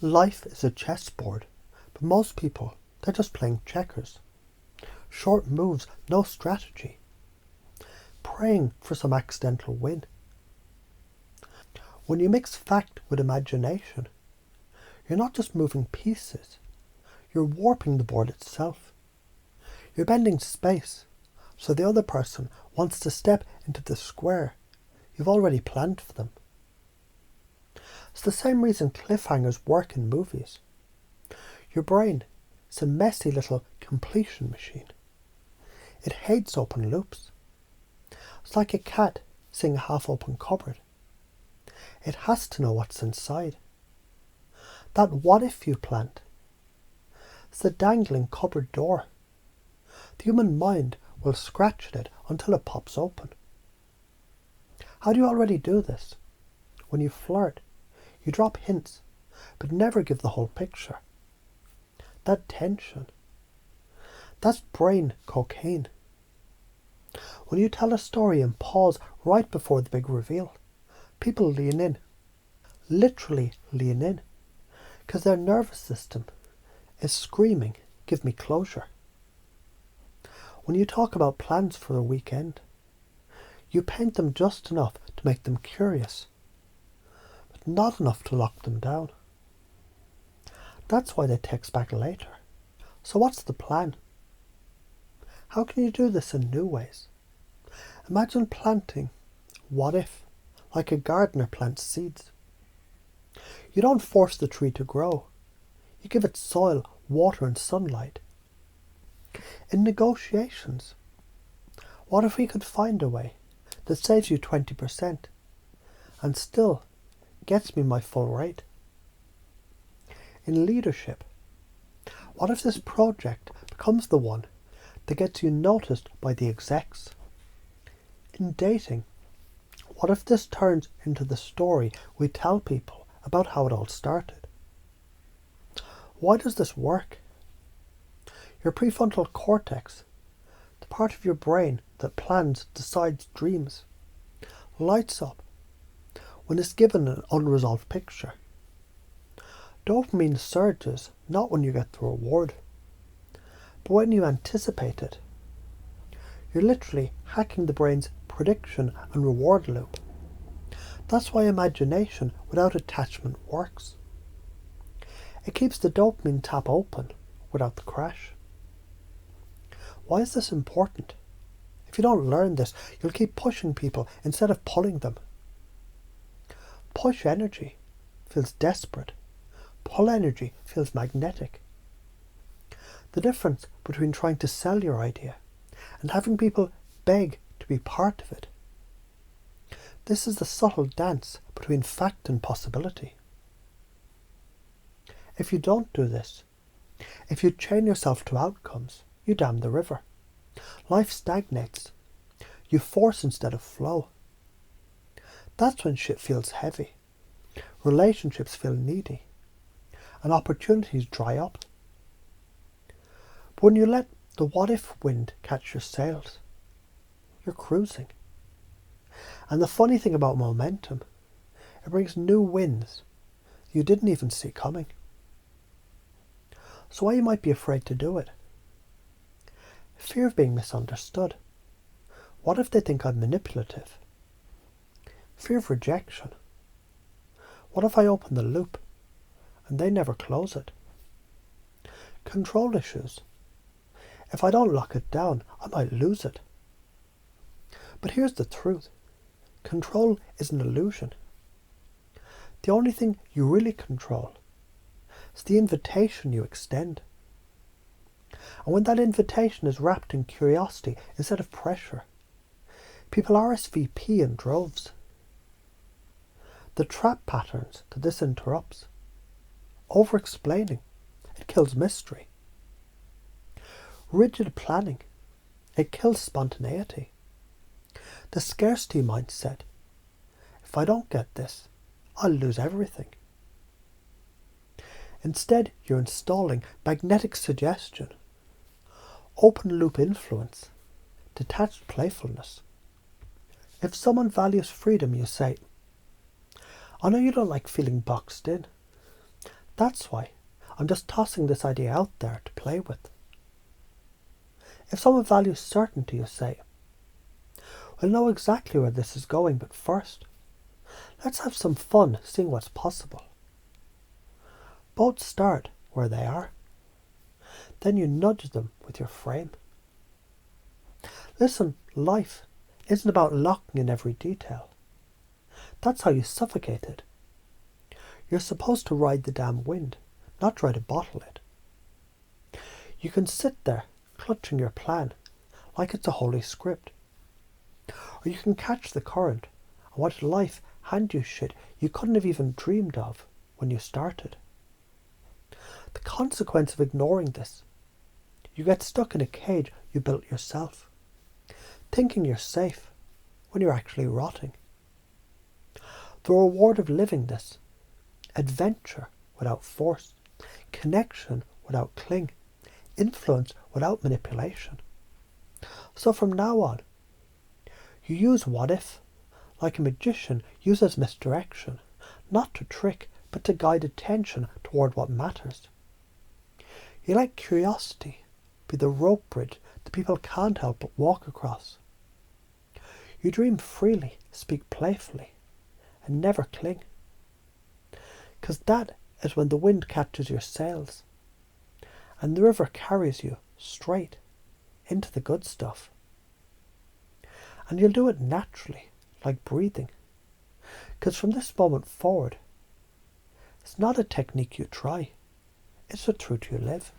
Life is a chessboard, but most people, they're just playing checkers. Short moves, no strategy. Praying for some accidental win. When you mix fact with imagination, you're not just moving pieces, you're warping the board itself. You're bending space, so the other person wants to step into the square you've already planned for them. It's the same reason cliffhangers work in movies. Your brain is a messy little completion machine. It hates open loops. It's like a cat seeing a half-open cupboard. It has to know what's inside. That what if you plant. It's the dangling cupboard door. The human mind will scratch at it until it pops open. How do you already do this? When you flirt, you drop hints, but never give the whole picture. That tension, that's brain cocaine. When you tell a story and pause right before the big reveal, people lean in, literally lean in, because their nervous system is screaming, give me closure. When you talk about plans for a weekend, you paint them just enough to make them curious, but not enough to lock them down. That's why they text back later. So what's the plan? How can you do this in new ways? Imagine planting what if, like a gardener plants seeds. You don't force the tree to grow. You give it soil, water and sunlight. In negotiations, what if we could find a way that saves you 20% and still gets me my full rate? In leadership, what if this project becomes the one that gets you noticed by the execs? In dating, what if this turns into the story we tell people about how it all started? Why does this work? Your prefrontal cortex, the part of your brain that plans, decides, dreams, lights up when it's given an unresolved picture. Dopamine surges not when you get the reward, but when you anticipate it. You're literally hacking the brain's prediction and reward loop. That's why imagination without attachment works. It keeps the dopamine tap open without the crash. Why is this important? If you don't learn this, you'll keep pushing people instead of pulling them. Push energy feels desperate. Pull energy feels magnetic. The difference between trying to sell your idea and having people beg to be part of it. This is the subtle dance between fact and possibility. If you don't do this, if you chain yourself to outcomes, you dam the river. Life stagnates. You force instead of flow. That's when shit feels heavy. Relationships feel needy. And opportunities dry up. But when you let the what-if wind catch your sails, you're cruising. And the funny thing about momentum, it brings new winds you didn't even see coming. So why you might be afraid to do it? Fear of being misunderstood. What if they think I'm manipulative? Fear of rejection. What if I open the loop and they never close it? Control issues. If I don't lock it down, I might lose it. But here's the truth. Control is an illusion. The only thing you really control is the invitation you extend. And when that invitation is wrapped in curiosity instead of pressure, people RSVP in droves. The trap patterns that this interrupts. Over-explaining. It kills mystery. Rigid planning. It kills spontaneity. The scarcity mindset. If I don't get this, I'll lose everything. Instead, you're installing magnetic suggestion, open loop influence, detached playfulness. If someone values freedom, you say, I know you don't like feeling boxed in. That's why I'm just tossing this idea out there to play with. If someone values certainty, you say, we'll know exactly where this is going, but first, let's have some fun seeing what's possible. Both start where they are. Then you nudge them with your frame. Listen, life isn't about locking in every detail. That's how you suffocate it. You're supposed to ride the damn wind, not try to bottle it. You can sit there clutching your plan like it's a holy script. Or you can catch the current and watch life hand you shit you couldn't have even dreamed of when you started. The consequence of ignoring this, you get stuck in a cage you built yourself, thinking you're safe when you're actually rotting. The reward of living this, adventure without force, connection without cling, influence without manipulation. So from now on, you use what if, like a magician uses misdirection, not to trick, but to guide attention toward what matters. You let curiosity be the rope bridge that people can't help but walk across. You dream freely, speak playfully, and never cling. 'Cause that is when the wind catches your sails, and the river carries you straight into the good stuff. And you'll do it naturally, like breathing, 'cause from this moment forward, it's not a technique you try, it's the truth you live.